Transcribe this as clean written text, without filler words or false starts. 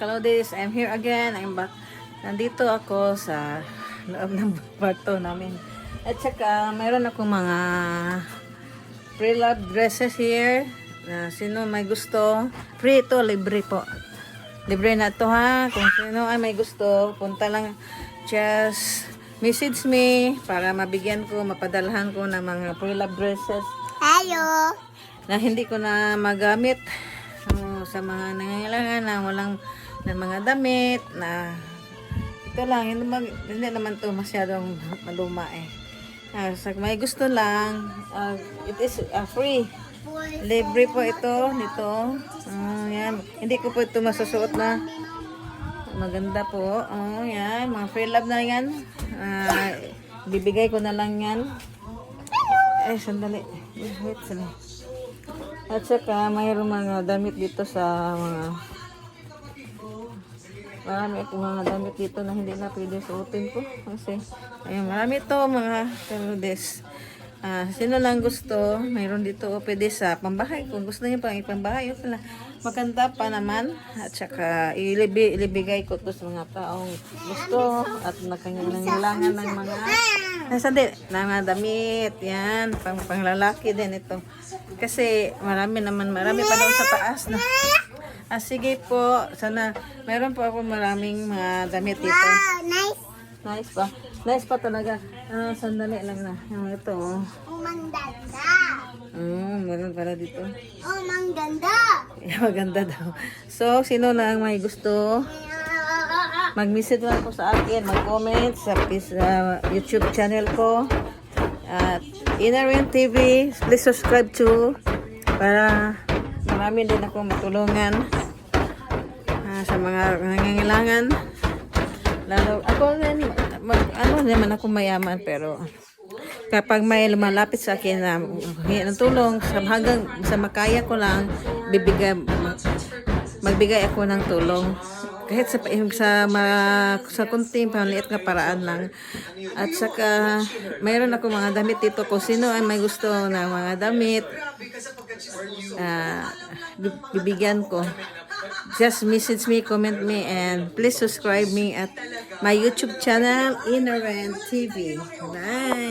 Kalodis, I'm here again. Nandito ako sa loob ng kwarto namin. At saka, mayroon akong mga pre-love dresses here. Sino may gusto? Free ito, libre po. Libre na to ha. Kung sino ay may gusto, punta lang. Just message me para mabigyan ko, mapadalhan ko ng mga pre-love dresses. Hello! Na hindi ko na magamit sa mga nangangailangan na walang na mga damit na ito lang, hindi naman to masyadong maluma eh. Sa may gusto lang, it is free. Libre po ito, nito. Yan. Hindi ko po ito masusuot na maganda po. Yan, mga free love na yan. Bibigay ko na lang yan. Sandali. Wait, sandali. At saka mayroon mga damit dito sa marami akong mga damit dito na hindi na pwede suotin ko kasi ayun, marami to mga kalodis. Sino lang gusto, mayroon dito pwede sa pambahay. Kung gusto niyo pang ipambahay, yun pala maganda pa naman. At saka ilibigay ko to sa mga taong gusto at nangangailangan ng mga mga damit. Yan, panglalaki din ito. Kasi marami pa doon sa taas na. Sige po, sana meron po ako maraming mga damit dito. Wow, nice! Nice pa. Nice pa talaga. Sandali lang na. Ito. Oh, mangganda! Meron pala dito. Oh, mangganda! Maganda daw. So, sino lang may gusto, mag-message lang po sa akin, mag-comment sa YouTube channel ko. At Innerwind TV, please subscribe to para marami din ako matulungan sa mga nangangailangan. Lalo ako rin, naman ako mayaman, pero kapag may lumalapit sa akin na ng tulong, hanggang sa makaya ko lang, magbigay ako ng tulong. Kahit sa kunting paliit na paraan lang. At saka, mayroon ako mga damit dito. Kung sino ay may gusto ng mga damit, bibigyan ko. Just message me, comment me, and please subscribe me at my YouTube channel, Innerwind TV. Bye!